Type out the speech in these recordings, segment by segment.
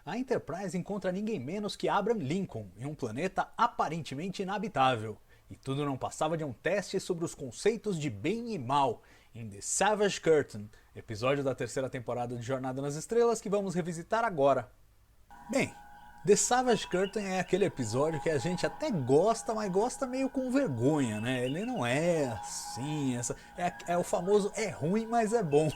a Enterprise encontra ninguém menos que Abraham Lincoln em um planeta aparentemente inabitável. E tudo não passava de um teste sobre os conceitos de bem e mal em The Savage Curtain, episódio da terceira temporada de Jornada nas Estrelas que vamos revisitar agora. Bem, The Savage Curtain é aquele episódio que a gente até gosta, mas gosta meio com vergonha, né? Ele não é assim, é o famoso é ruim, mas é bom.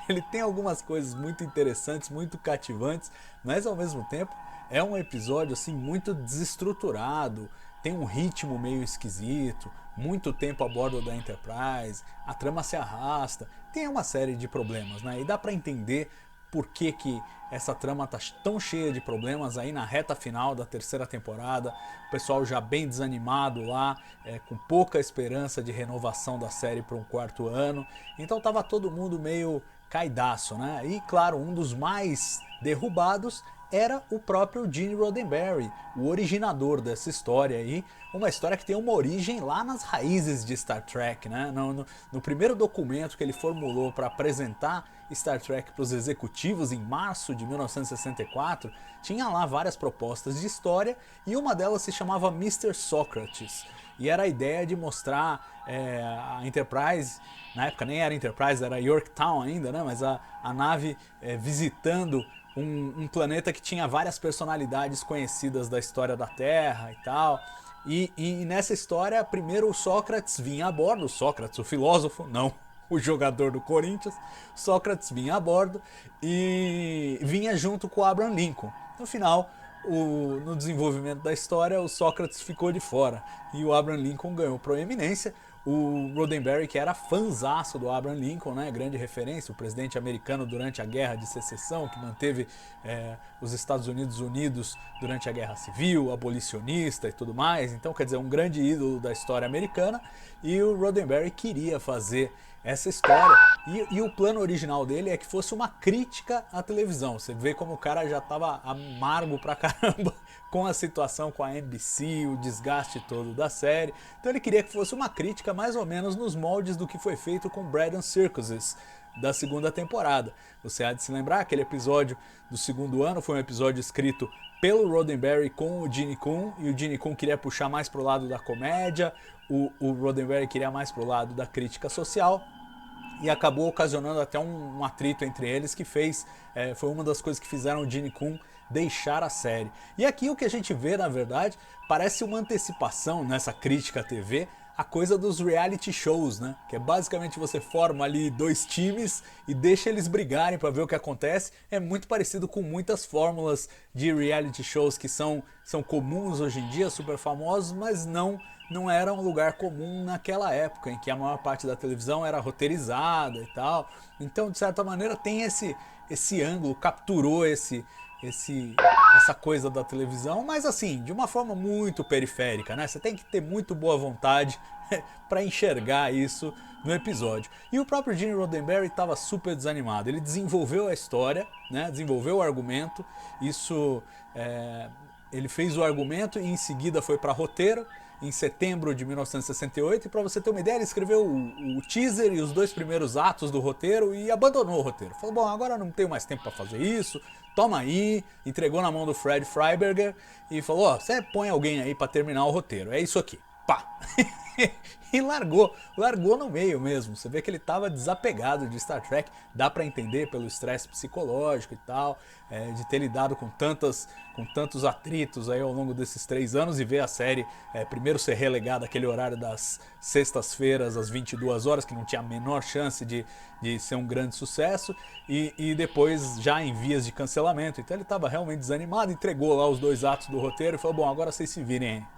Ele tem algumas coisas muito interessantes, muito cativantes, mas ao mesmo tempo é um episódio assim muito desestruturado, tem um ritmo meio esquisito, muito tempo a bordo da Enterprise, a trama se arrasta, tem uma série de problemas, né? E dá pra entender por que essa trama tá tão cheia de problemas aí na reta final da terceira temporada, o pessoal já bem desanimado lá, com pouca esperança de renovação da série para um quarto ano, então tava todo mundo meio caidaço, né? E claro, um dos mais derrubados era o próprio Gene Roddenberry, o originador dessa história aí, uma história que tem uma origem lá nas raízes de Star Trek, né? No primeiro documento que ele formulou para apresentar Star Trek para os executivos em março de 1964, tinha lá várias propostas de história e uma delas se chamava Mr. Socrates. E era a ideia de mostrar a Enterprise, na época nem era Enterprise, era Yorktown ainda, né? Mas a nave visitando um planeta que tinha várias personalidades conhecidas da história da Terra e tal. E nessa história, primeiro o Sócrates vinha a bordo, o Sócrates, o filósofo, não o jogador do Corinthians, Sócrates vinha a bordo e vinha junto com o Abraham Lincoln. No final, no desenvolvimento da história, o Sócrates ficou de fora e o Abraham Lincoln ganhou proeminência. O Roddenberry, que era fanzaço do Abraham Lincoln, né, grande referência, o presidente americano durante a Guerra de Secessão, que manteve os Estados Unidos unidos durante a Guerra Civil, abolicionista e tudo mais. Então, quer dizer, um grande ídolo da história americana. E o Roddenberry queria fazer essa história. E o plano original dele é que fosse uma crítica à televisão. Você vê como o cara já estava amargo pra caramba com a situação com a NBC, o desgaste todo da série. Então ele queria que fosse uma crítica mais ou menos nos moldes do que foi feito com Bread and Circuses da segunda temporada. Você há de se lembrar, aquele episódio do segundo ano foi um episódio escrito pelo Roddenberry com o Gene Coon, e o Gene Coon queria puxar mais pro lado da comédia, o Roddenberry queria mais pro lado da crítica social, e acabou ocasionando até um atrito entre eles que foi uma das coisas que fizeram o Gene Coon deixar a série. E aqui o que a gente vê, na verdade, parece uma antecipação nessa crítica à TV, a coisa dos reality shows, né? Que é basicamente você forma ali dois times e deixa eles brigarem para ver o que acontece. É muito parecido com muitas fórmulas de reality shows que são comuns hoje em dia, super famosos, mas não era um lugar comum naquela época, em que a maior parte da televisão era roteirizada e tal. Então, de certa maneira, tem esse ângulo, capturou essa coisa da televisão, mas assim, de uma forma muito periférica, né? Você tem que ter muito boa vontade para enxergar isso no episódio. E o próprio Gene Roddenberry estava super desanimado. Ele desenvolveu a história, né? Desenvolveu o argumento. Ele fez o argumento e em seguida foi para roteiro em setembro de 1968, e para você ter uma ideia, ele escreveu o teaser e os dois primeiros atos do roteiro e abandonou o roteiro. Falou, bom, agora não tenho mais tempo para fazer isso, toma aí, entregou na mão do Fred Freiberger e falou, ó, você põe alguém aí para terminar o roteiro, é isso aqui, pá. E largou no meio mesmo. Você vê que ele estava desapegado de Star Trek, dá para entender pelo estresse psicológico e tal, de ter lidado com tantos atritos aí ao longo desses 3 anos e ver a série primeiro ser relegada àquele horário das sextas-feiras às 22 horas, que não tinha a menor chance de ser um grande sucesso, e depois já em vias de cancelamento. Então ele estava realmente desanimado, entregou lá os 2 atos do roteiro e falou, bom, agora vocês se virem aí.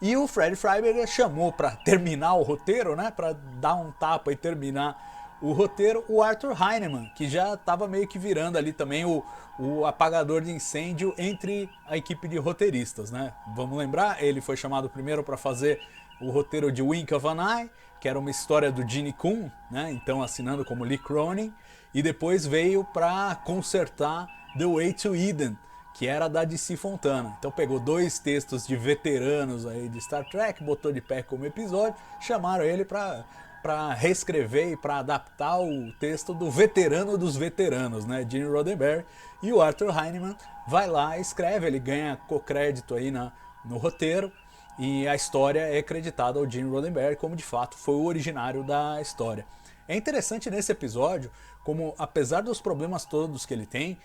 E o Fred Freiberger chamou para terminar o roteiro, né, para dar um tapa e terminar o roteiro, o Arthur Heinemann, que já estava meio que virando ali também o apagador de incêndio entre a equipe de roteiristas, né? Vamos lembrar, ele foi chamado primeiro para fazer o roteiro de Wink of an Eye, que era uma história do Gene Coon, né, então assinando como Lee Cronin, e depois veio para consertar The Way to Eden, que era da DC Fontana. Então pegou 2 textos de veteranos aí de Star Trek, botou de pé como episódio, chamaram ele para para reescrever e para adaptar o texto do veterano dos veteranos, né, Gene Roddenberry, e o Arthur Heinemann vai lá e escreve, ele ganha co-crédito aí no roteiro, e a história é creditada ao Gene Roddenberry como de fato foi o originário da história. É interessante nesse episódio como, apesar dos problemas todos que ele tem,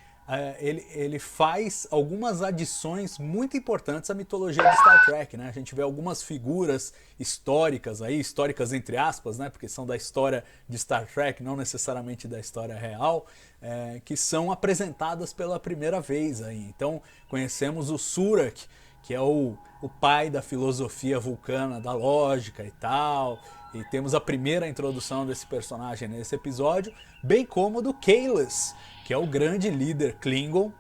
ele faz algumas adições muito importantes à mitologia de Star Trek, né? A gente vê algumas figuras históricas aí, históricas entre aspas, né? Porque são da história de Star Trek, não necessariamente da história real, que são apresentadas pela primeira vez aí. Então conhecemos o Surak, que é o pai da filosofia vulcana, da lógica e tal, e temos a primeira introdução desse personagem nesse episódio, bem como do Kahless, que é o grande líder Klingon,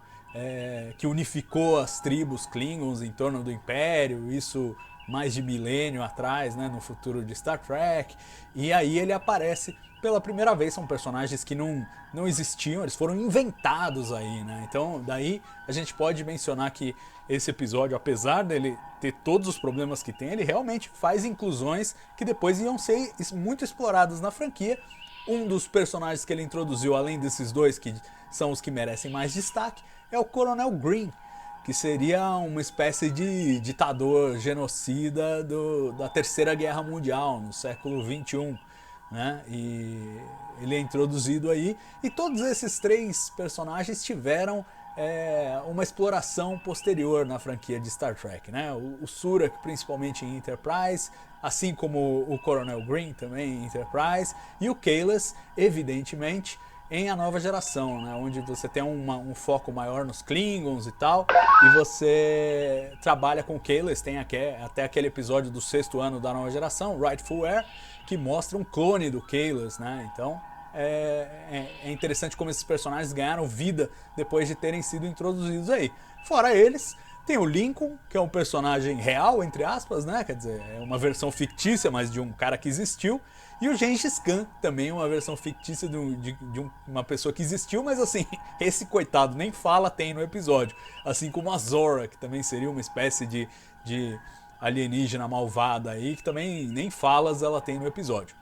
que unificou as tribos Klingons em torno do Império, isso mais de milênio atrás, né, no futuro de Star Trek, e aí ele aparece pela primeira vez. São personagens que não existiam, eles foram inventados aí, né? Então daí a gente pode mencionar que esse episódio, apesar dele ter todos os problemas que tem, ele realmente faz inclusões que depois iam ser muito exploradas na franquia. Um dos personagens que ele introduziu, além desses dois que são os que merecem mais destaque, é o Coronel Green, que seria uma espécie de ditador genocida da Terceira Guerra Mundial, no século XXI. Né? E ele é introduzido aí, e todos esses três personagens tiveram uma exploração posterior na franquia de Star Trek, né? O Surak principalmente em Enterprise, assim como o Coronel Green também em Enterprise, e o Kahless evidentemente em A Nova Geração, né? Onde você tem um foco maior nos Klingons e tal, e você trabalha com o Kahless. Tem até aquele episódio do 6º ano da Nova Geração, Rightful Heir, que mostra um clone do Kahless, né? Então é interessante como esses personagens ganharam vida depois de terem sido introduzidos aí. Fora eles, tem o Lincoln, que é um personagem real, entre aspas, né? Quer dizer, é uma versão fictícia, mas de um cara que existiu. E o Gengis Khan, também uma versão fictícia de uma pessoa que existiu, mas assim, esse coitado nem fala tem no episódio. Assim como a Zora, que também seria uma espécie de alienígena malvada aí, que também nem falas ela tem no episódio.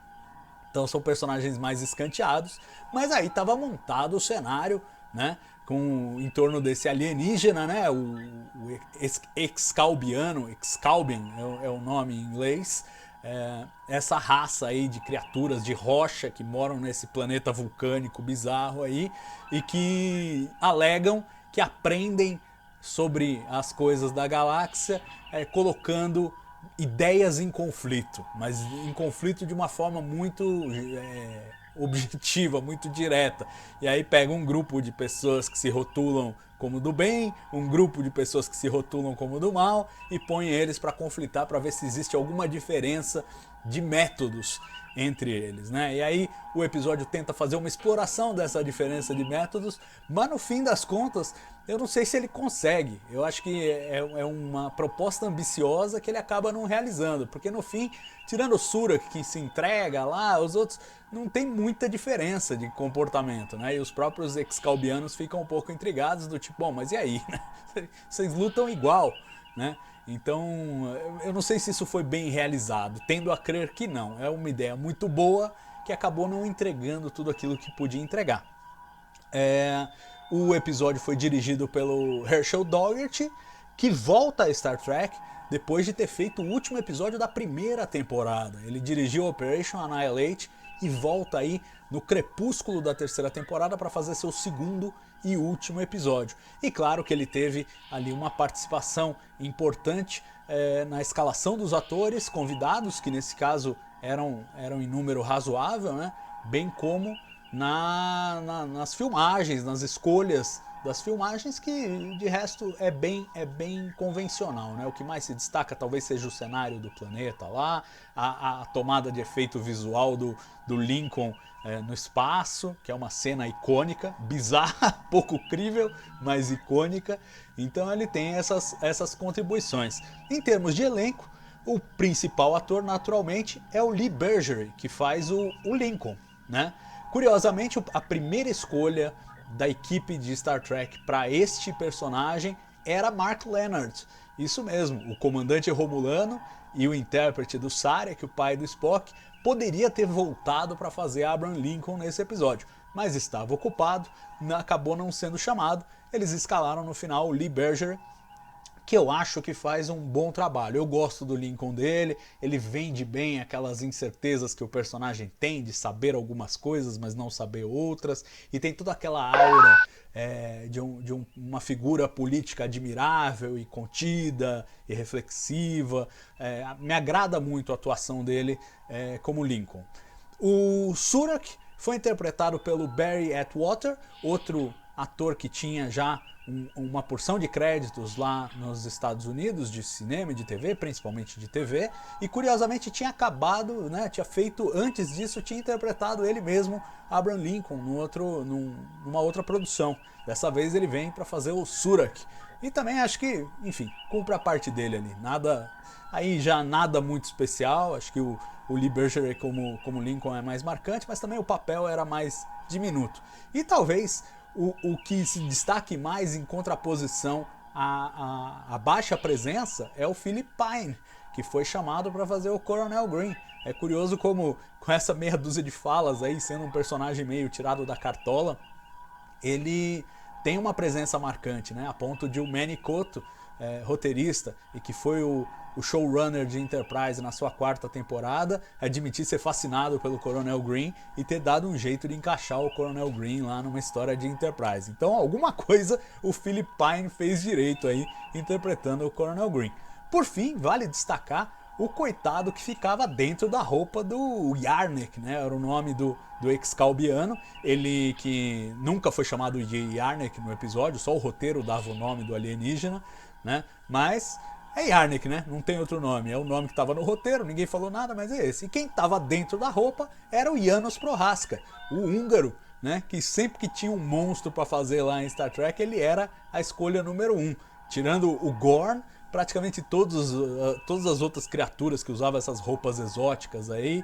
Então são personagens mais escanteados, mas aí estava montado o cenário, né? Em torno desse alienígena, né? O Excalbian é o nome em inglês. Essa raça aí de criaturas de rocha que moram nesse planeta vulcânico bizarro aí e que alegam que aprendem sobre as coisas da galáxia, colocando ideias em conflito, mas em conflito de uma forma muito objetiva, muito direta. E aí pega um grupo de pessoas que se rotulam como do bem, um grupo de pessoas que se rotulam como do mal, e põe eles para conflitar, para ver se existe alguma diferença de métodos entre eles, né? E aí o episódio tenta fazer uma exploração dessa diferença de métodos, mas no fim das contas eu não sei se ele consegue. Eu acho que é uma proposta ambiciosa que ele acaba não realizando, porque no fim, tirando o Surak que se entrega lá, os outros não tem muita diferença de comportamento, né? E os próprios excalbianos ficam um pouco intrigados do tipo, bom, mas e aí, né? Vocês lutam igual, né? Então, eu não sei se isso foi bem realizado, tendo a crer que não. É uma ideia muito boa que acabou não entregando tudo aquilo que podia entregar. O episódio foi dirigido pelo Herschel Dougherty, que volta a Star Trek depois de ter feito o último episódio da primeira temporada. Ele dirigiu Operation Annihilate e volta aí no crepúsculo da terceira temporada para fazer seu segundo e último episódio. E claro que ele teve ali uma participação importante na escalação dos atores convidados, que nesse caso eram em número razoável, né? Bem como nas filmagens, nas escolhas das filmagens, que de resto é bem convencional, né? O que mais se destaca talvez seja o cenário do planeta lá, a tomada de efeito visual do Lincoln no espaço, que é uma cena icônica, bizarra, pouco crível, mas icônica. Então ele tem essas contribuições. Em termos de elenco, o principal ator naturalmente é o Lee Bergery, que faz o Lincoln, né? Curiosamente, a primeira escolha da equipe de Star Trek para este personagem era Mark Lenard. Isso mesmo, o comandante romulano e o intérprete do Sarek, o pai do Spock, poderia ter voltado para fazer Abraham Lincoln nesse episódio, mas estava ocupado, acabou não sendo chamado. Eles escalaram no final o Lee Berger, que eu acho que faz um bom trabalho. Eu gosto do Lincoln dele, ele vende bem aquelas incertezas que o personagem tem de saber algumas coisas, mas não saber outras, e tem toda aquela aura de uma figura política admirável e contida e reflexiva. Me agrada muito a atuação dele como Lincoln. O Surak foi interpretado pelo Barry Atwater, outro ator que tinha já uma porção de créditos lá nos Estados Unidos, de cinema e de TV, principalmente de TV, e curiosamente tinha acabado, né, tinha feito, antes disso, tinha interpretado ele mesmo, Abraham Lincoln, numa outra produção. Dessa vez ele vem para fazer o Surak. E também acho que, enfim, cumpre a parte dele ali. Nada muito especial, acho que o Lee Berger como Lincoln é mais marcante, mas também o papel era mais diminuto. E talvez o que se destaque mais em contraposição à baixa presença é o Philip Pine, que foi chamado para fazer o Coronel Green. É curioso como, com essa meia dúzia de falas aí, sendo um personagem meio tirado da cartola, ele tem uma presença marcante, né? A ponto de o Manny Coto, roteirista, e que foi o showrunner de Enterprise na sua 4ª temporada, admitir ser fascinado pelo Coronel Green e ter dado um jeito de encaixar o Coronel Green lá numa história de Enterprise. Então alguma coisa o Philip Pine fez direito aí, interpretando o Coronel Green. Por fim, vale destacar o coitado que ficava dentro da roupa do Yarnek, né? Era o nome do ex-calbiano, ele que nunca foi chamado de Yarnek no episódio, só o roteiro dava o nome do alienígena, né? Mas é Yarnek, né? Não tem outro nome, é o nome que estava no roteiro, ninguém falou nada, mas é esse. E quem estava dentro da roupa era o János Prohaska, o húngaro, né? Que sempre que tinha um monstro para fazer lá em Star Trek, ele era a escolha número 1. Tirando o Gorn, praticamente todas as outras criaturas que usavam essas roupas exóticas aí,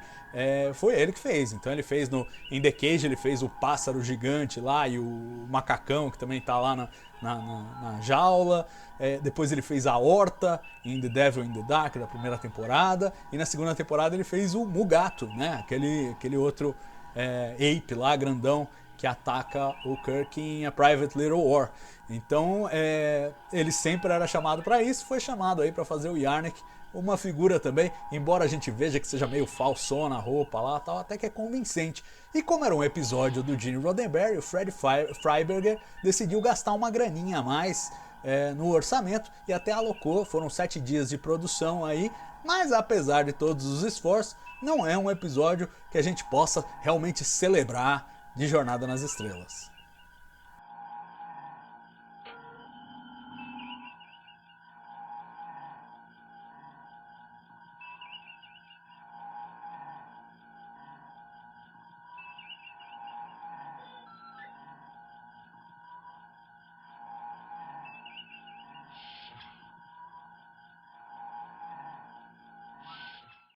foi ele que fez. Então ele fez em The Cage, ele fez o pássaro gigante lá e o macacão que também tá lá na jaula. Depois ele fez a Horta em The Devil in the Dark da 1ª temporada, e na 2ª temporada ele fez o Mugato, né? Aquele outro ape lá, grandão, que ataca o Kirk em A Private Little War. Então ele sempre era chamado para isso, foi chamado aí para fazer o Yarnek, uma figura também, embora a gente veja que seja meio falsona a roupa lá, tal, até que é convincente. E como era um episódio do Gene Roddenberry, o Fred Freiberger decidiu gastar uma graninha a mais no orçamento e até alocou, foram 7 dias de produção aí, mas apesar de todos os esforços, não é um episódio que a gente possa realmente celebrar de Jornada nas Estrelas.